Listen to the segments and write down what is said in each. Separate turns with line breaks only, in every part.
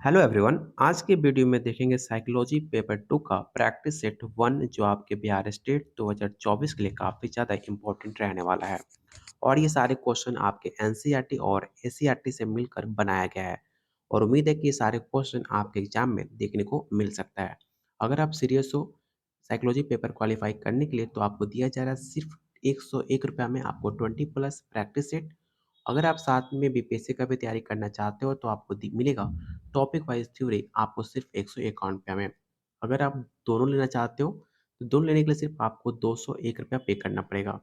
Hello everyone. आज के video में देखेंगे साइकोलॉजी पेपर 2 का प्रैक्टिस सेट 1 जो आपके बिहार स्टेट 2024 के लिए काफ़ी ज़्यादा इम्पोर्टेंट रहने वाला है। और ये सारे क्वेश्चन आपके एनसीईआरटी और एससीईआरटी से मिलकर बनाया गया है और उम्मीद है कि ये सारे क्वेश्चन आपके एग्जाम में देखने को मिल सकता है। अगर आप सीरियस हो साइकोलॉजी पेपर क्वालिफाई करने के लिए तो आपको दिया जा रहा है सिर्फ 101 रुपया में आपको 20 प्लस प्रैक्टिस सेट। अगर आप साथ में बीपीएससी का भी तैयारी करना चाहते हो तो आपको मिलेगा टॉपिक वाइज थ्योरी आपको सिर्फ 151 रुपया में। अगर आप दोनों लेना चाहते हो तो दोनों लेने के लिए सिर्फ आपको 201 रुपया पे करना पड़ेगा।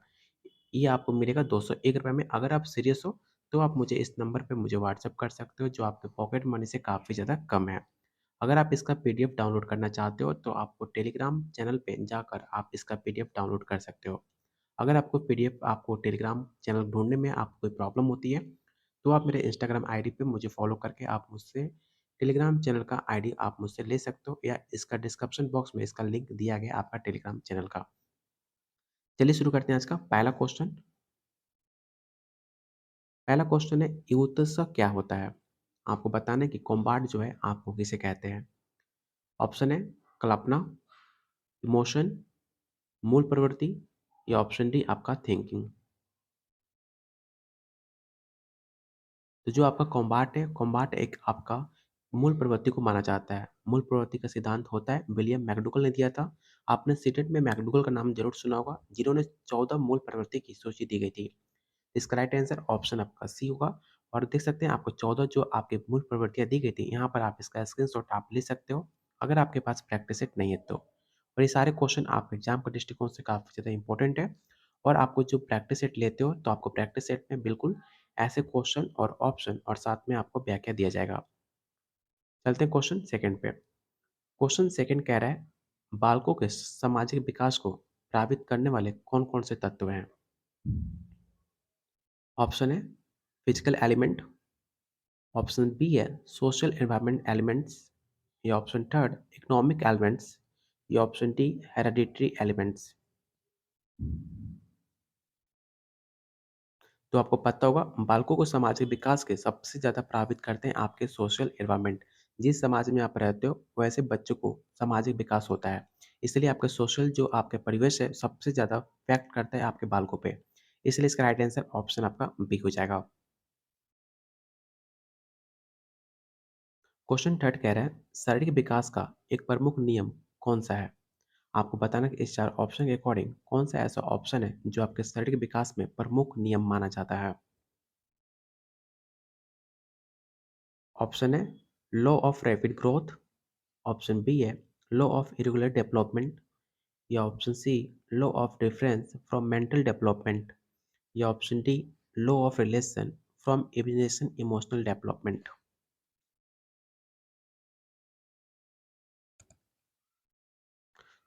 ये आपको मिलेगा 201 रुपये में। अगर आप सीरियस हो तो आप मुझे इस नंबर पे मुझे व्हाट्सएप कर सकते हो जो आपके पॉकेट मनी से काफ़ी ज़्यादा कम है। अगर आप इसका पीडीएफ डाउनलोड करना चाहते हो तो आपको टेलीग्राम चैनल पे जाकर आप इसका पीडीएफ डाउनलोड कर सकते हो। अगर आपको पीडीएफ आपको टेलीग्राम चैनल ढूँढने में आपको कोई प्रॉब्लम होती है, तो आप मेरे इंस्टाग्राम आईडी पे मुझे फॉलो करके आप मुझसे टेलीग्राम चैनल का आईडी आप मुझसे ले सकते हो या इसका डिस्क्रिप्शन बॉक्स में इसका लिंक दिया गया है आपका टेलीग्राम चैनल का। चलिए शुरू करते हैं आज का पहला क्वेश्चन। पहला क्वेश्चन है यूथ्स क्या होता है? आपको बताना है कि कॉम्बाट जो है आपको किसे कहते हैं? ऑप्शन है कल्पना, इमोशन, मूल प्रवृत्ति या ऑप्शन डी आपका थिंकिंग। तो जो आपका कॉम्बाट एक आपका मूल प्रवृत्ति को माना जाता है। मूल प्रवृत्ति का सिद्धांत होता है विलियम मैकडूगल ने दिया था। आपने सीटेट में मैकडूगल का नाम जरूर सुना होगा जिन्होंने 14 मूल प्रवृत्ति की सूची दी गई थी। इसका राइट आंसर ऑप्शन आपका सी होगा। और देख सकते हैं आपको 14 जो आपके मूल प्रवृत्तियां दी गई थी यहाँ पर आप इसका स्क्रीनशॉट आप ले सकते हो अगर आपके पास प्रैक्टिस सेट नहीं है तो। और ये सारे क्वेश्चन आप एग्जाम के दृष्टिकोण से काफ़ी ज़्यादा इंपॉर्टेंट है। और आपको जो प्रैक्टिस सेट लेते हो तो आपको प्रैक्टिस सेट में बिल्कुल ऐसे क्वेश्चन और ऑप्शन और साथ में आपको व्याख्या दिया जाएगा। चलते हैं क्वेश्चन सेकंड पे। क्वेश्चन सेकंड कह रहा है बालकों के सामाजिक विकास को प्रभावित करने वाले कौन कौन से तत्व हैं? ऑप्शन है फिजिकल एलिमेंट, ऑप्शन बी है सोशल एनवायरनमेंट एलिमेंट्स या ऑप्शन थर्ड इकोनॉमिक एलिमेंट्स या ऑप्शन डी हेरिडिटरी एलिमेंट्स। तो आपको पता होगा बालकों को सामाजिक विकास के सबसे ज़्यादा प्रभावित करते हैं आपके सोशल एनवायरनमेंट। जिस समाज में आप रहते हो वैसे बच्चों को सामाजिक विकास होता है। इसलिए आपके सोशल जो आपके परिवेश है सबसे ज़्यादा इफेक्ट करता है आपके बालकों पे। इसलिए इसका राइट आंसर ऑप्शन आपका बी हो जाएगा। क्वेश्चन थर्ड कह रहा है शारीरिक विकास का एक प्रमुख नियम कौन सा है? आपको बताना कि इस चार ऑप्शन के अकॉर्डिंग कौन सा ऐसा ऑप्शन है जो आपके शारीरिक विकास में प्रमुख नियम माना जाता है? ऑप्शन है law of rapid growth, option B है लॉ ऑफ इरेगुलर डेवलपमेंट या option C law of difference from mental development या option D law of relation from imagination emotional development.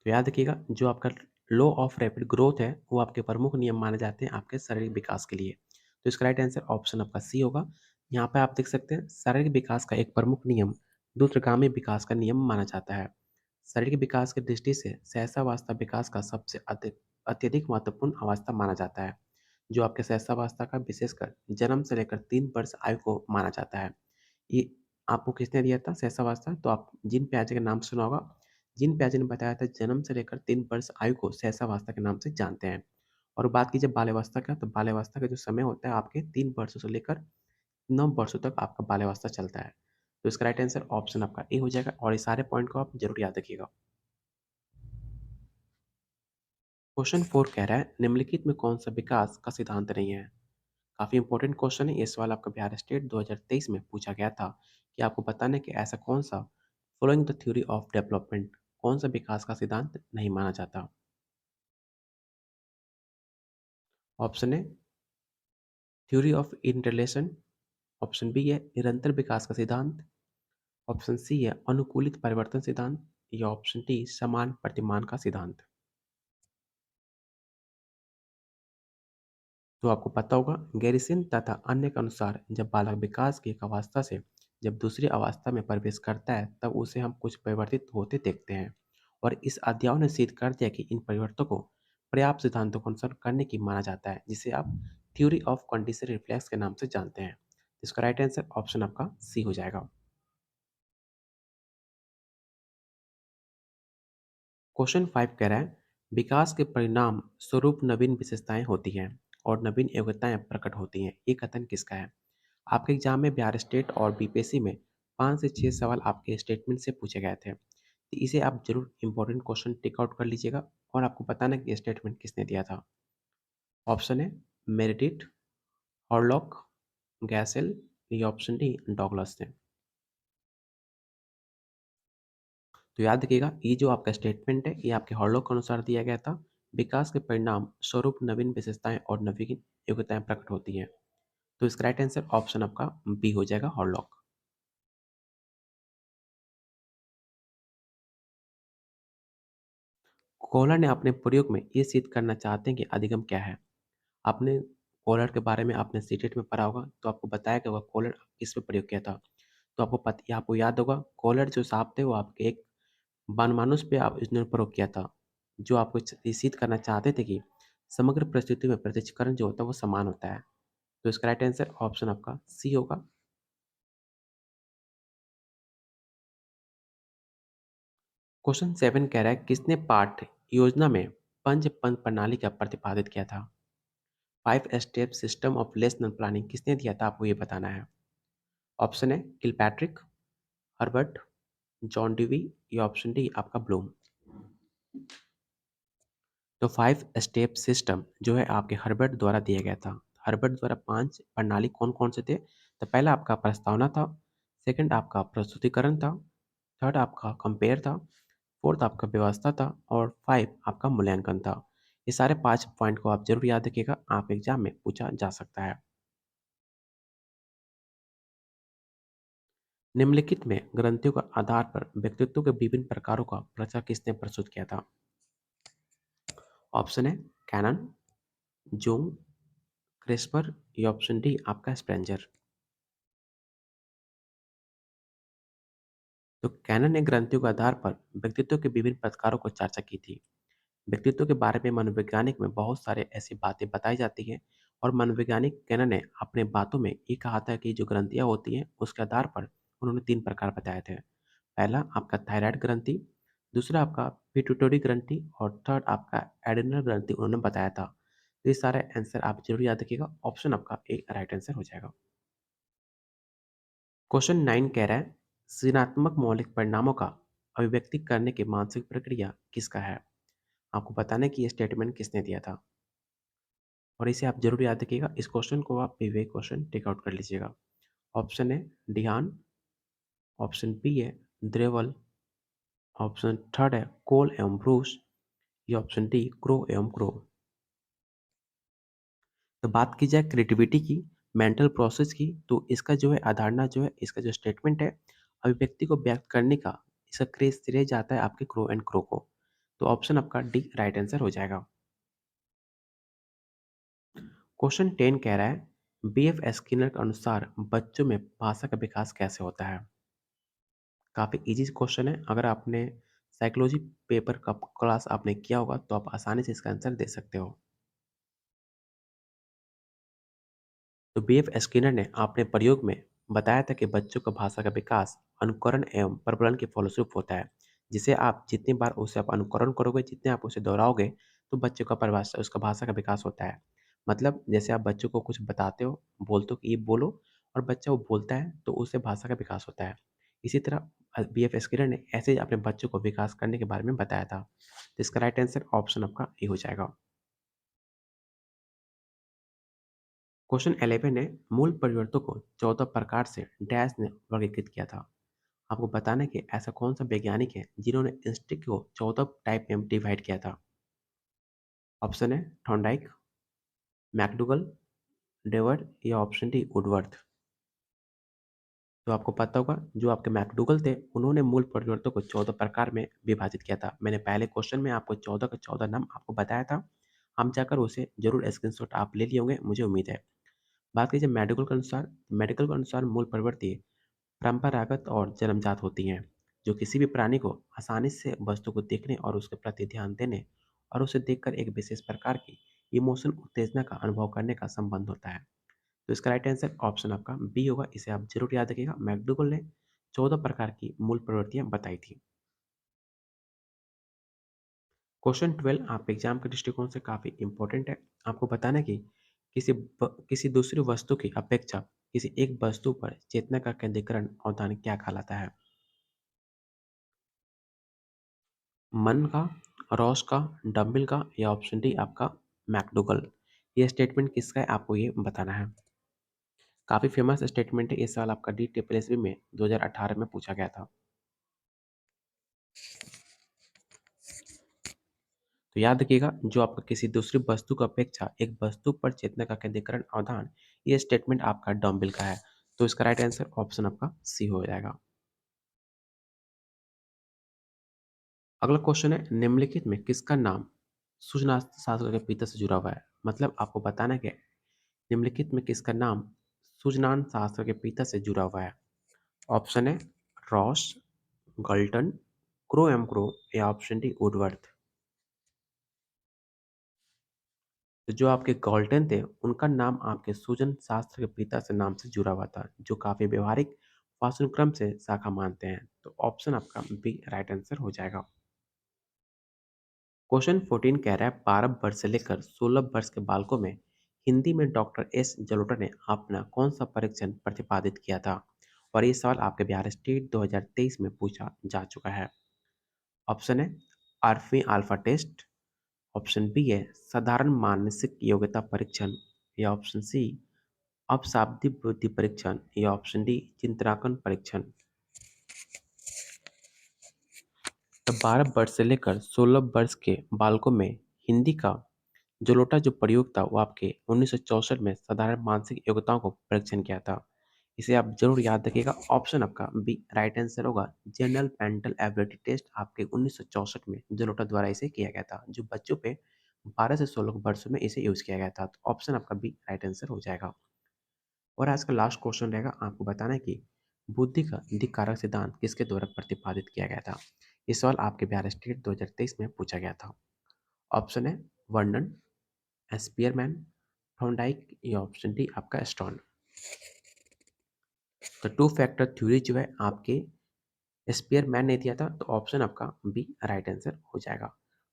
तो याद रखिएगा जो आपका लॉ ऑफ रैपिड ग्रोथ है वो आपके प्रमुख नियम माने जाते हैं आपके शारीरिक विकास के लिए। तो इसका राइट आंसर ऑप्शन आपका सी होगा। यहाँ पे आप देख सकते हैं शारीरिक विकास का एक प्रमुख नियम द्रुतगामी विकास का नियम माना जाता है। शारीरिक विकास की दृष्टि से सहसावस्था विकास का सबसे अधिक अत्यधिक महत्वपूर्ण अवस्था माना जाता है। जो आपके सहसावस्था का विशेषकर जन्म से लेकर 3 वर्ष आयु को माना जाता है। ये आपको किसने दिया था सहसावस्था? तो आप जिन प्याजे का नाम सुना होगा। जिन प्याजे ने बताया था जन्म से लेकर 3 वर्ष आयु को सहसावस्था के नाम से जानते हैं। और बात कीजिए बाल्यावस्था का तो बाल्यावस्था का जो समय होता है आपके 3 वर्षों से लेकर 9 वर्षों तक आपका बाल्यावस्था चलता है। तो इसका राइट आंसर ऑप्शन आपका ए हो जाएगा और ये सारे पॉइंट को आप जरूर याद रखिएगा। क्वेश्चन 4 कह रहा है निम्नलिखित में कौन सा विकास का सिद्धांत नहीं है? काफ़ी इंपॉर्टेंट क्वेश्चन है। ये सवाल आपका बिहार स्टेट 2023 में पूछा गया था कि आपको बताना है कि ऐसा कौन सा following the theory of development कौन सा विकास का सिद्धांत नहीं माना जाता? ऑप्शन है थ्योरी ऑफ इंटरलेशन, ऑप्शन बी है निरंतर विकास का सिद्धांत, ऑप्शन सी है अनुकूलित परिवर्तन सिद्धांत या ऑप्शन डी समान प्रतिमान का सिद्धांत। तो आपको पता होगा गैरिसन तथा अन्य के अनुसार जब बालक विकास की एक अवस्था से जब दूसरी अवस्था में प्रवेश करता है तब उसे हम कुछ परिवर्तित होते देखते हैं। और इस अध्ययन ने सिद्ध कर दिया कि इन परिवर्तनों को पर्याप्त सिद्धांतों को अनुसरण करने की माना जाता है जिसे आप थ्योरी ऑफ कंडीशनल रिफ्लेक्स के नाम से जानते हैं। इसका राइट आंसर ऑप्शन आपका सी हो जाएगा। क्वेश्चन 5 कह रहा है, विकास के परिणाम स्वरूप नवीन विशेषताएं होती हैं और नवीन योग्यताएं प्रकट होती हैं। ये कथन किसका है? आपके एग्जाम में बिहार स्टेट और बीपीएससी में 5 से 6 सवाल आपके स्टेटमेंट से पूछे गए थे। तो इसे आप जरूर इंपॉर्टेंट क्वेश्चन टिक आउट कर लीजिएगा और आपको बताना कि ये स्टेटमेंट किसने दिया था। ऑप्शन है मेरिडिथ, हॉरलॉक, गैसेल, या ऑप्शन डी डॉगलस ने। तो याद रखिएगा, ये जो आपका स्टेटमेंट है ये आपके हॉरलॉक के अनुसार दिया गया था। विकास के परिणाम स्वरूप नवीन विशेषताएं और नवीन योग्यताएं प्रकट होती हैं। तो इसका राइट आंसर ऑप्शन आपका बी हो जाएगा, हॉरलॉक। कोहलर ने अपने प्रयोग में ये सिद्ध करना चाहते हैं कि अधिगम क्या है। आपने कोहलर के बारे में आपने सीटेट में पढ़ा होगा, तो आपको बताया गया होगा कोहलर किस पे प्रयोग किया था। तो आपको याद होगा, कोहलर जो साहब थे वो आपके एक वनमानुष पे आप इसने प्रयोग किया था, जो आपको ये सिद्ध करना चाहते थे कि समग्र परिस्थिति में पृथक्करण जो होता है वो समान होता है। तो इसका राइट आंसर ऑप्शन आपका सी होगा। क्वेश्चन 7 कह रहा है, किसने पाठ योजना में पंच पंच प्रणाली का प्रतिपादित किया था? 5 स्टेप सिस्टम ऑफ लेसनल प्लानिंग किसने दिया था, आपको ये बताना है। ऑप्शन है किलपैट्रिक, हर्बर्ट, जॉन डीवी, या ऑप्शन डी आपका ब्लूम। तो 5 स्टेप सिस्टम जो है आपके हर्बर्ट द्वारा दिया गया था। हर्बर्ट द्वारा 5 प्रणाली कौन-कौन से थे? तो पहला आपका प्रस्तावना था, सेकंड आपका प्रस्तुतिकरण था, थर्ड आपका कंपेयर था, फोर्थ आपका व्यवस्था था और 5 आपका मूल्यांकन था। ये सारे 5 पॉइंट को आप ज़रूर याद रखिएगा, आप एग्जाम में पूछा जा सकता है। निम्नलिखित में ग्रंथियों के आधार पर व्यक्तित्व के विभिन्न प्रकारों का प्रचार किसने प्रस्तुत किया था? ऑप्शन है कैनन, जूम, क्रिस्पर, या ऑप्शन डी आपका स्प्रेंजर। तो कैनन ने ग्रंथियों के आधार पर व्यक्तित्व के विभिन्न प्रकारों को चर्चा की थी। व्यक्तित्व के बारे में मनोवैज्ञानिक में बहुत सारे ऐसी बातें बताई जाती हैं और मनोवैज्ञानिक कैनन ने अपने बातों में ये कहा था कि जो ग्रंथियाँ होती हैं उसके आधार पर उन्होंने 3 प्रकार बताए थे। पहला आपका थायराइड ग्रंथि, दूसरा आपका पिट्यूटरी ग्रंथि और थर्ड आपका एड्रिनल ग्रंथि उन्होंने बताया था। तो ये सारे आंसर आप जरूर याद रखिएगा, ऑप्शन आपका ए राइट आंसर हो जाएगा। क्वेश्चन 9 कह रहा है, सृजनात्मक मौलिक परिणामों का अभिव्यक्ति करने की मानसिक प्रक्रिया किसका है? आपको बताना है कि ये स्टेटमेंट किसने दिया था और इसे आप जरूर याद रखिएगा। इस क्वेश्चन को आप विवेक क्वेश्चन टेक आउट कर लीजिएगा। ऑप्शन है डिहान, ऑप्शन बी है द्रेवल, ऑप्शन थर्ड है कोल एवं ब्रूस, या ऑप्शन डी क्रो एवं क्रो। तो बात की जाए क्रिएटिविटी की, मेंटल प्रोसेस की, तो इसका जो है अवधारणा जो है, इसका जो स्टेटमेंट है, अभिव्यक्ति को व्यक्त करने का, इसका श्रेय जाता है आपके क्रो एंड क्रो को। तो ऑप्शन आपका डी राइट आंसर हो जाएगा। क्वेश्चन 10 कह रहा है, बीएफ स्किनर के अनुसार बच्चों में भाषा का विकास कैसे होता है? काफ़ी इजी क्वेश्चन है। अगर आपने साइकोलॉजी पेपर का क्लास आपने किया होगा तो आप आसानी से इसका आंसर दे सकते हो। तो बीएफ स्किनर ने अपने प्रयोग में बताया था कि बच्चों का भाषा का विकास अनुकरण एवं प्रबलन के फलस्वरूप होता है। जिसे आप जितनी बार उसे आप अनुकरण करोगे, जितने आप उसे दोहराओगे, तो बच्चों का परिभाषा उसका भाषा का विकास होता है। मतलब जैसे आप बच्चों को कुछ बताते हो, बोलते हो कि ये बोलो, और बच्चा वो बोलता है तो उससे भाषा का विकास होता है। इसी तरह बीएफ स्किनर ने ऐसे ही अपने बच्चों को विकास करने के बारे में बताया था। तो इसका राइट आंसर ऑप्शन आपका ए हो जाएगा। क्वेश्चन 11 ने मूल परिवर्तनों को 14 प्रकार से डैश ने वर्गीकृत किया था। आपको बताना है कि ऐसा कौन सा वैज्ञानिक है जिन्होंने इंस्टिक को 14 टाइप में डिवाइड किया था। ऑप्शन है थॉर्नडाइक, मैकडूगल, डेवर्ड, या ऑप्शन डी वुडवर्थ। तो आपको पता होगा, जो आपके मैकडूगल थे उन्होंने मूल परिवर्तनों को 14 प्रकार में विभाजित किया था। मैंने पहले क्वेश्चन में आपको 14 का 14 नाम आपको बताया था। हम जाकर उसे जरूर स्क्रीनशॉट आप ले लिए होंगे, मुझे उम्मीद है। बात कीजिए मेडिकल के अनुसार मूल प्रवृत्ति परंपरागत और जन्मजात होती हैं, जो किसी भी प्राणी को आसानी से वस्तु को देखने और उसके प्रति ध्यान देने और उसे देखकर एक विशेष प्रकार की इमोशन उत्तेजना का अनुभव करने का संबंध होता है। तो इसका राइट आंसर ऑप्शन आपका बी होगा। इसे आप जरूर याद रखिएगा, मैकडूगल ने 14 प्रकार की मूल प्रवृत्तियां बताई थी। क्वेश्चन 12 आपके एग्जाम के दृष्टिकोण से काफ़ी इंपॉर्टेंट है। आपको बताना है कि किसी दूसरी वस्तु की अपेक्षा किसी एक वस्तु पर चेतना का केंद्रीकरण अवधान क्या कहलाता है? मन का, रॉस का, डम्बिल का या ऑप्शन डी आपका मैकडूगल। ये स्टेटमेंट किसका है आपको ये बताना है। काफ़ी फेमस स्टेटमेंट है। इस साल आपका डी ट्रिपल एस बी में 2018 में पूछा गया था। तो याद रखिएगा, जो आपका किसी दूसरी वस्तु की अपेक्षा एक वस्तु पर चेतना का केंद्रीकरण अवधान, ये स्टेटमेंट आपका डम्बिल का है। तो इसका राइट आंसर ऑप्शन आपका सी हो जाएगा। अगला क्वेश्चन है, निम्नलिखित में किसका नाम सूचनास्त्र शास्त्र के पिता से जुड़ा हुआ है? मतलब आपको बताना है कि निम्नलिखित में किसका नाम सूचनान शास्त्र के पिता से जुड़ा हुआ है? ऑप्शन है रॉस, गल्टन, क्रो एम क्रो या ऑप्शन डी वुडवर्थ। तो जो आपके गॉल्टन थे, उनका नाम आपके सूजन शास्त्र के पिता से नाम से जुड़ा हुआ था, जो काफ़ी व्यवहारिक वास्तुक्रम से शाखा मानते हैं। तो ऑप्शन आपका बी राइट आंसर हो जाएगा। क्वेश्चन 14 कह रहा है, 12 वर्ष से लेकर 16 वर्ष के बालकों में हिंदी में डॉक्टर एस जलोटा ने अपना कौन सा परीक्षण प्रतिपादित किया था? और ये सवाल आपके बिहार स्टेट 2023 में पूछा जा चुका है। ऑप्शन है आरफी अल्फा टेस्ट, ऑप्शन बी है साधारण मानसिक योग्यता परीक्षण या ऑप्शन सी अपशाब्दिक बुद्धि परीक्षण या ऑप्शन डी चिंतनाकन परीक्षण। तो 12 वर्ष से लेकर 16 वर्ष के बालकों में हिंदी का जलोटा जो प्रयोग था वो आपके 1964 में साधारण मानसिक योग्यताओं को परीक्षण किया था। इसे आप जरूर याद रखिएगा। ऑप्शन आपका बी राइट आंसर होगा। जनरल मेंटल एबिलिटी टेस्ट आपके 1964 में जलोटा द्वारा इसे किया गया था, जो बच्चों पे 12 से 16 वर्षों में इसे यूज किया गया था। तो ऑप्शन आपका बी राइट आंसर हो जाएगा। और आज का लास्ट क्वेश्चन रहेगा, आपको बताना है कि बुद्धि का धिक्कारक सिद्धांत किसके द्वारा प्रतिपादित किया गया था? ये सवाल आपके बिहार स्टेट 2023 में पूछा गया था। ऑप्शन है वर्णन, स्पीयरमैन, थॉर्नडाइक या ऑप्शन डी आपका स्टोन। तो टू फैक्टर थ्योरी जो है आपके स्पीयरमैन ने दिया था। तो ऑप्शन आपका बी राइट आंसर हो जाएगा।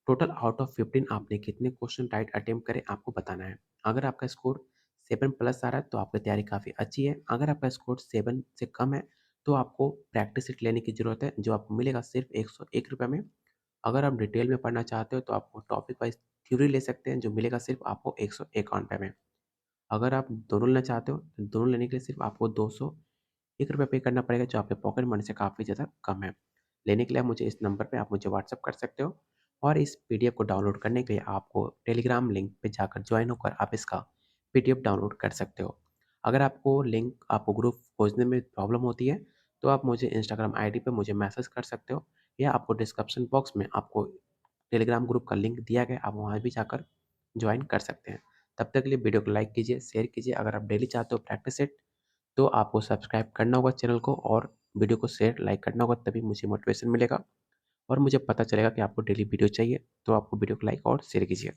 टोटल आउट ऑफ 15 आपने कितने क्वेश्चन राइट अटेम्प्ट करे आपको बताना है। अगर आपका स्कोर 7 प्लस आ रहा है तो आपकी तैयारी काफ़ी अच्छी है। अगर आपका स्कोर 7 से कम है तो आपको प्रैक्टिस सेट लेने की ज़रूरत है, जो आपको मिलेगा सिर्फ 101 रुपये में। अगर आप डिटेल में पढ़ना चाहते हो तो आपको टॉपिक वाइज थ्योरी ले सकते हैं, जो मिलेगा सिर्फ आपको 151 रुपये में। अगर आप दोनों लेना चाहते हो तो दोनों लेने के लिए सिर्फ आपको 201 रुपये पे करना पड़ेगा, जो आपके पॉकेट मनी से काफ़ी ज़्यादा कम है। लेने के लिए आप मुझे इस नंबर पे आप मुझे व्हाट्सअप कर सकते हो, और इस पीडीएफ को डाउनलोड करने के लिए आपको टेलीग्राम लिंक पे जाकर ज्वाइन होकर आप इसका पीडीएफ डाउनलोड कर सकते हो। अगर आपको लिंक आपको ग्रुप खोजने में प्रॉब्लम होती है तो आप मुझे इंस्टाग्राम आईडी पे मुझे मैसेज कर सकते हो, या आपको डिस्क्रिप्शन बॉक्स में आपको टेलीग्राम ग्रुप का लिंक दिया गया, आप वहाँ भी जाकर ज्वाइन कर सकते हैं। तब तक के लिए वीडियो को लाइक कीजिए, शेयर कीजिए। अगर आप डेली चाहते हो प्रैक्टिस सेट तो आपको सब्सक्राइब करना होगा चैनल को, और वीडियो को शेयर लाइक करना होगा, तभी मुझे मोटिवेशन मिलेगा और मुझे पता चलेगा कि आपको डेली वीडियो चाहिए। तो आपको वीडियो को लाइक और शेयर कीजिए।